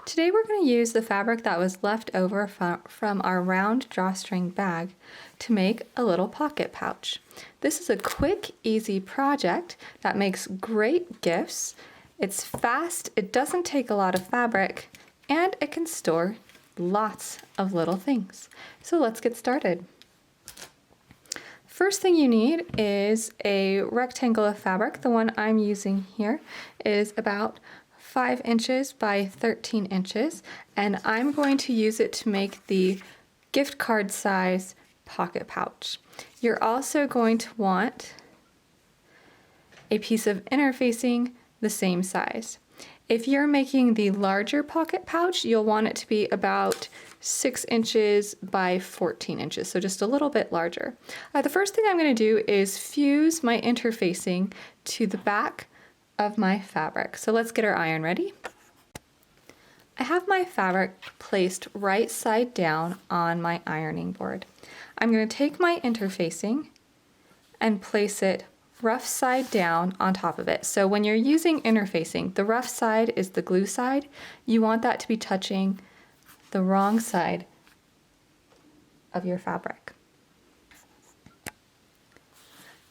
Today we're going to use the fabric that was left over from our round drawstring bag to make a little pocket pouch. This is a quick, easy project that makes great gifts. It's fast, it doesn't take a lot of fabric, and it can store lots of little things. So let's get started. First thing you need is a rectangle of fabric. The one I'm using here is about 5 inches by 13 inches, and I'm going to use it to make the gift card size pocket pouch. You're also going to want a piece of interfacing the same size. If you're making the larger pocket pouch, you'll want it to be about 6 inches by 14 inches, so just a little bit larger. The first thing I'm going to do is fuse my interfacing to the back of my fabric. So let's get our iron ready. I have my fabric placed right side down on my ironing board. I'm going to take my interfacing and place it rough side down on top of it. So when you're using interfacing, the rough side is the glue side. You want that to be touching the wrong side of your fabric.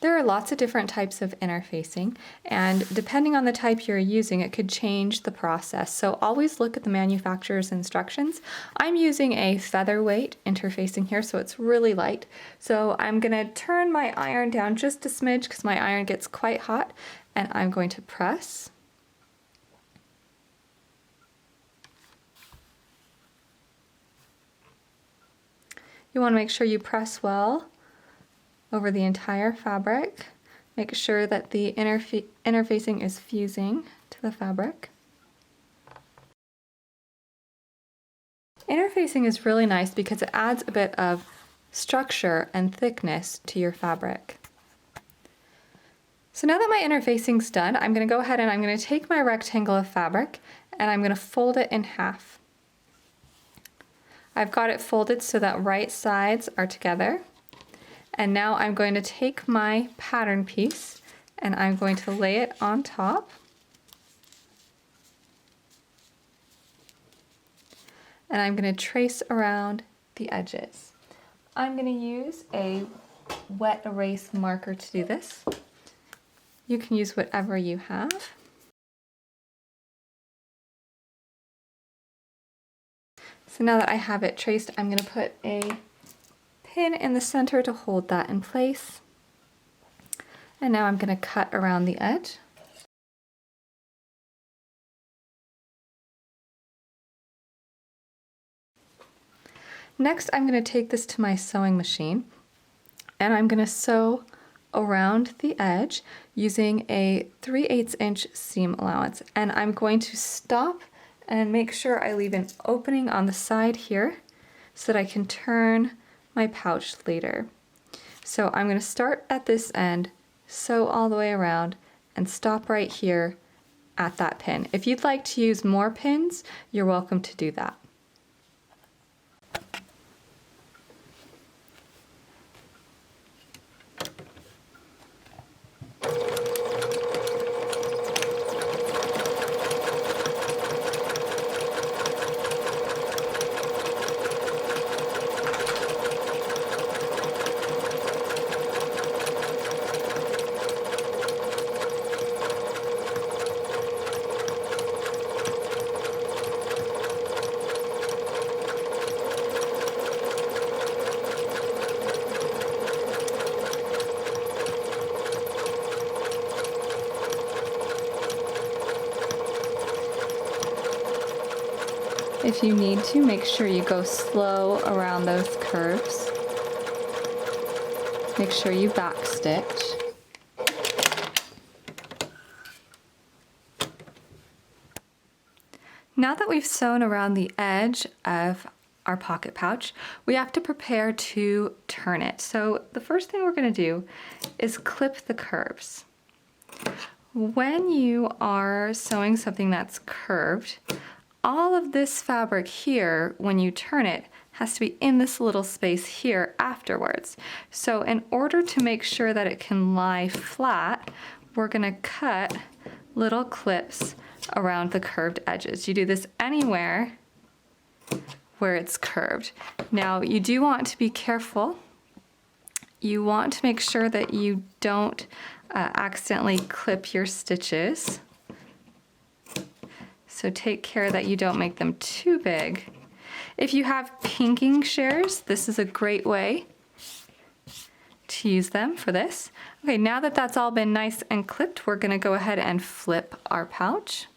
There are lots of different types of interfacing, and depending on the type you're using, it could change the process. So always look at the manufacturer's instructions. I'm using a featherweight interfacing here, so it's really light. So I'm gonna turn my iron down just a smidge because my iron gets quite hot, and I'm going to press. You want to make sure you press well over the entire fabric. Make sure that the interfacing is fusing to the fabric. Interfacing is really nice because it adds a bit of structure and thickness to your fabric. So now that my interfacing's done, I'm going to go ahead and I'm going to take my rectangle of fabric and I'm going to fold it in half. I've got it folded so that right sides are together. And now I'm going to take my pattern piece and I'm going to lay it on top. And I'm going to trace around the edges. I'm going to use a wet erase marker to do this. You can use whatever you have. So now that I have it traced, I'm going to put a pin in the center to hold that in place. And now I'm going to cut around the edge. Next, I'm going to take this to my sewing machine and I'm going to sew around the edge using a 3/8 inch seam allowance. And I'm going to stop and make sure I leave an opening on the side here so that I can turn my pouch later. So I'm going to start at this end, sew all the way around, and stop right here at that pin. If you'd like to use more pins, you're welcome to do that. If you need to, make sure you go slow around those curves. Make sure you backstitch. Now that we've sewn around the edge of our pocket pouch, we have to prepare to turn it. So the first thing we're going to do is clip the curves. When you are sewing something that's curved, all of this fabric here, when you turn it, has to be in this little space here afterwards. So in order to make sure that it can lie flat, we're going to cut little clips around the curved edges. You do this anywhere where it's curved. Now you do want to be careful. You want to make sure that you don't accidentally clip your stitches. So take care that you don't make them too big. If you have pinking shears, this is a great way to use them for this. Okay, now that that's all been nice and clipped, we're gonna go ahead and flip our pouch.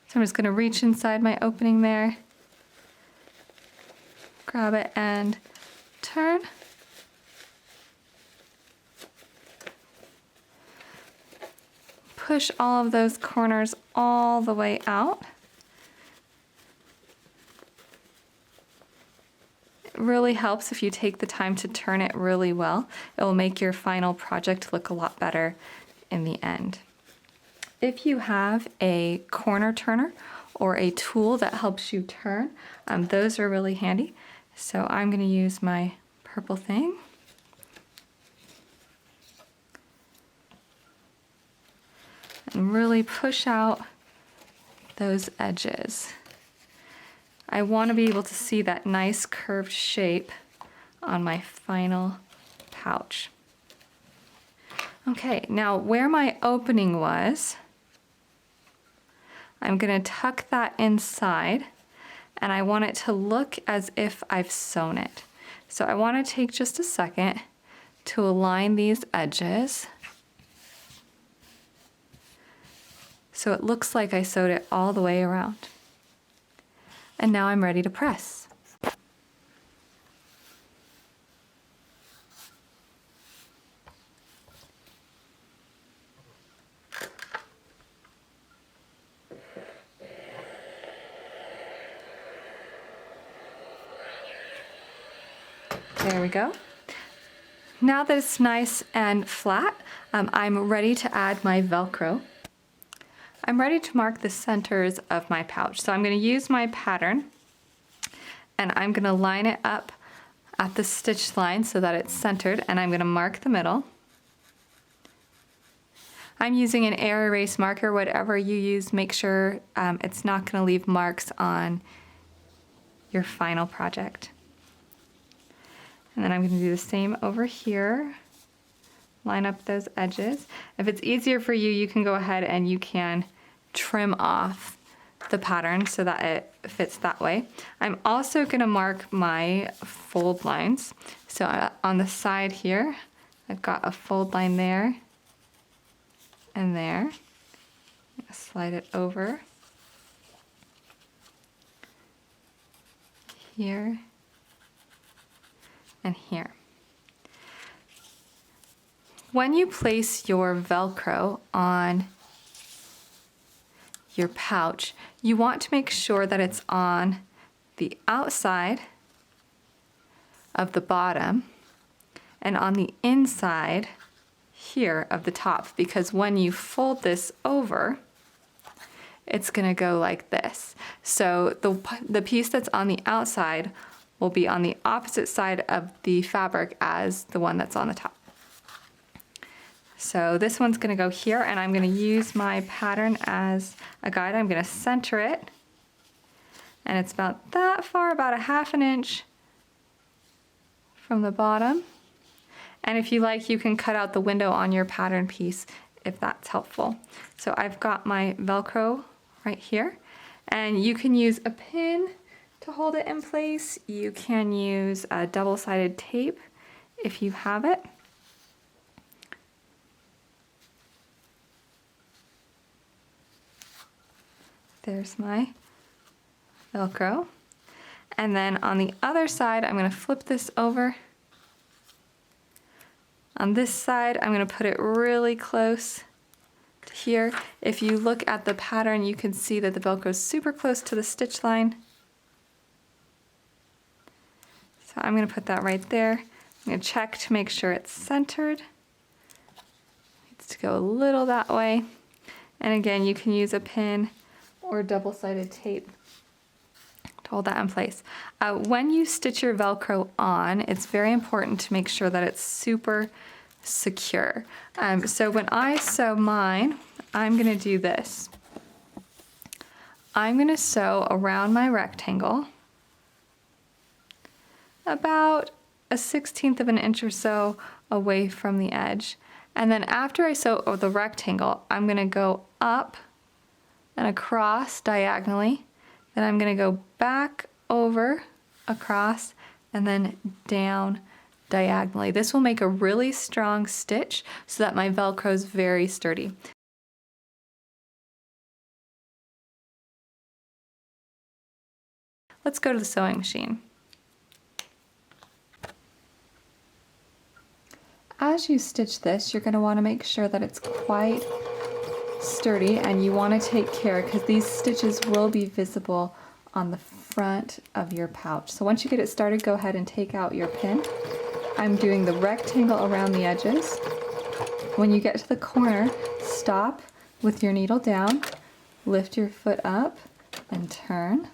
So I'm just gonna reach inside my opening there, grab it and turn. Push all of those corners all the way out. It really helps if you take the time to turn it really well. It will make your final project look a lot better in the end. If you have a corner turner or a tool that helps you turn, those are really handy. So I'm going to use my purple thing. And really push out those edges. I want to be able to see that nice curved shape on my final pouch. Okay, now where my opening was, I'm going to tuck that inside, and I want it to look as if I've sewn it. So I want to take just a second to align these edges so it looks like I sewed it all the way around. And now I'm ready to press. There we go. Now that it's nice and flat, I'm ready to add my Velcro. I'm ready to mark the centers of my pouch. So I'm going to use my pattern and I'm going to line it up at the stitch line so that it's centered, and I'm going to mark the middle. I'm using an air erase marker. Whatever you use, make sure it's not going to leave marks on your final project. And then I'm going to do the same over here. Line up those edges. If it's easier for you, you can go ahead and you can trim off the pattern so that it fits that way. I'm also going to mark my fold lines. So on the side here, I've got a fold line there and there. Slide it over here and here. When you place your Velcro on your pouch, you want to make sure that it's on the outside of the bottom and on the inside here of the top, because when you fold this over, it's going to go like this. So the piece that's on the outside will be on the opposite side of the fabric as the one that's on the top. So this one's going to go here, and I'm going to use my pattern as a guide. I'm going to center it, and it's about that far, about 1/2 inch from the bottom. And if you like, you can cut out the window on your pattern piece if that's helpful. So I've got my Velcro right here, and you can use a pin to hold it in place. You can use a double-sided tape if you have it. There's my Velcro. And then on the other side, I'm going to flip this over. On this side, I'm going to put it really close to here. If you look at the pattern, you can see that the Velcro is super close to the stitch line. So I'm going to put that right there. I'm going to check to make sure it's centered. It needs to go a little that way. And again, you can use a pin or double-sided tape to hold that in place. When you stitch your Velcro on, it's very important to make sure that it's super secure. So when I sew mine, I'm gonna do this. I'm gonna sew around my rectangle about a 1/16 of an inch or so away from the edge. And then after I sew the rectangle, I'm gonna go up and across diagonally. Then I'm gonna go back over, across, and then down diagonally. This will make a really strong stitch so that my Velcro is very sturdy. Let's go to the sewing machine. As you stitch this, you're going to want to make sure that it's quite sturdy, and you want to take care because these stitches will be visible on the front of your pouch. So once you get it started, go ahead and take out your pin. I'm doing the rectangle around the edges. When you get to the corner, stop with your needle down, lift your foot up, and turn.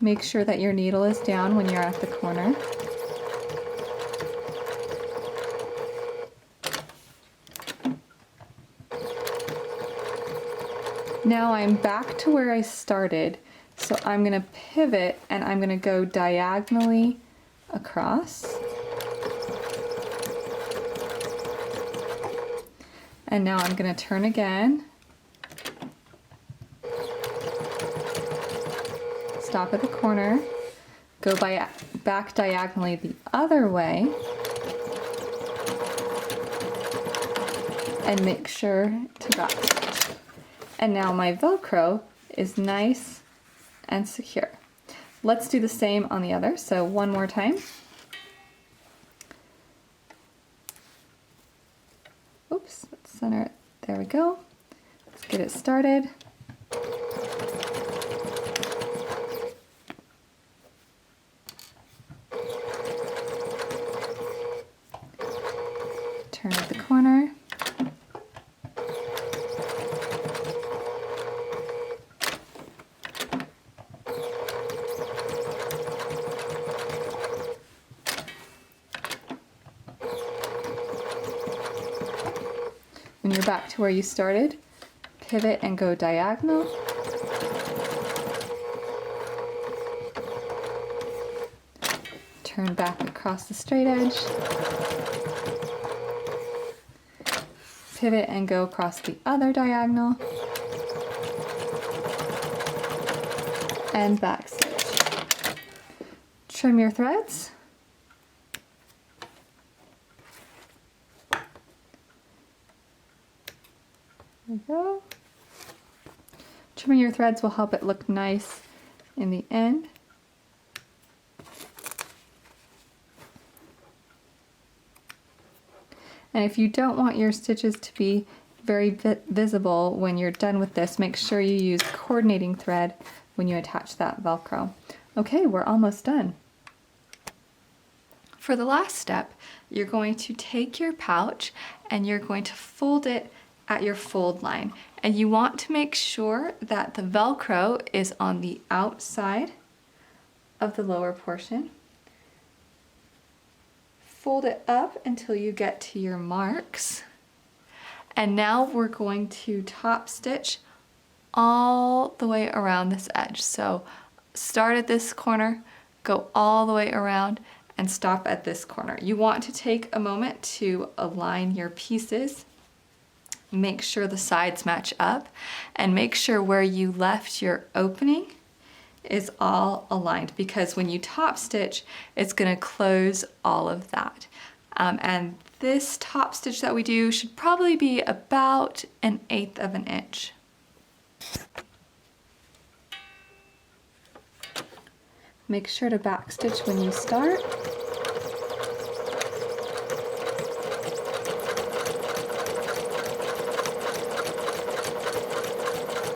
Make sure that your needle is down when you're at the corner. Now I'm back to where I started, so I'm going to pivot and I'm going to go diagonally across. And now I'm going to turn again. Stop at the corner, go back diagonally the other way, and make sure to backstitch. And now my Velcro is nice and secure. Let's do the same on the other, so one more time. Oops, let's center it. There we go. Let's get it started. Turn at the corner. When you're back to where you started, pivot and go diagonal. Turn back across the straight edge. Pivot and go across the other diagonal. And backstitch. Trim your threads. There we go. Trimming your threads will help it look nice in the end. And if you don't want your stitches to be very visible when you're done with this, make sure you use coordinating thread when you attach that Velcro. Okay, we're almost done. For the last step, you're going to take your pouch and you're going to fold it at your fold line. And you want to make sure that the Velcro is on the outside of the lower portion. Fold it up until you get to your marks. And now we're going to top stitch all the way around this edge. So start at this corner, go all the way around, and stop at this corner. You want to take a moment to align your pieces, make sure the sides match up, and make sure where you left your opening is all aligned, because when you top stitch, it's going to close all of that. And this top stitch that we do should probably be about 1/8 of an inch. Make sure to backstitch when you start.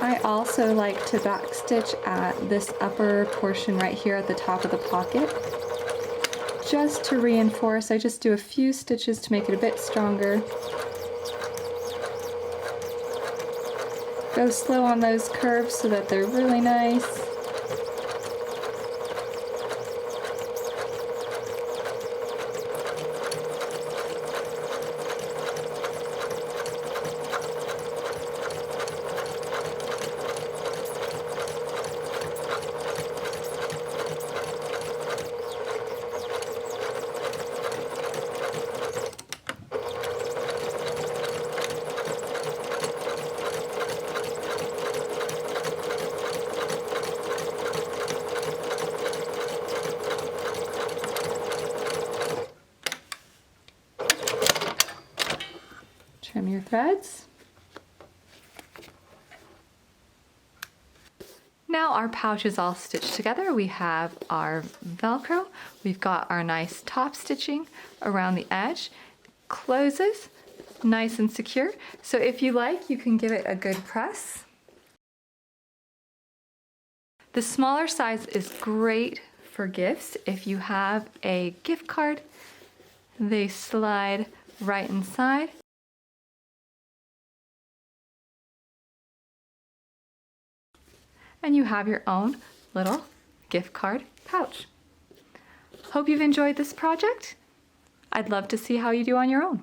I also like to backstitch at this upper portion right here at the top of the pocket. Just to reinforce, I just do a few stitches to make it a bit stronger. Go slow on those curves so that they're really nice. threads. Now our pouch is all stitched together. We have our Velcro. We've got our nice top stitching around the edge. Closes nice and secure. So if you like, you can give it a good press. The smaller size is great for gifts. If you have a gift card, they slide right inside. And you have your own little gift card pouch. Hope you've enjoyed this project. I'd love to see how you do on your own.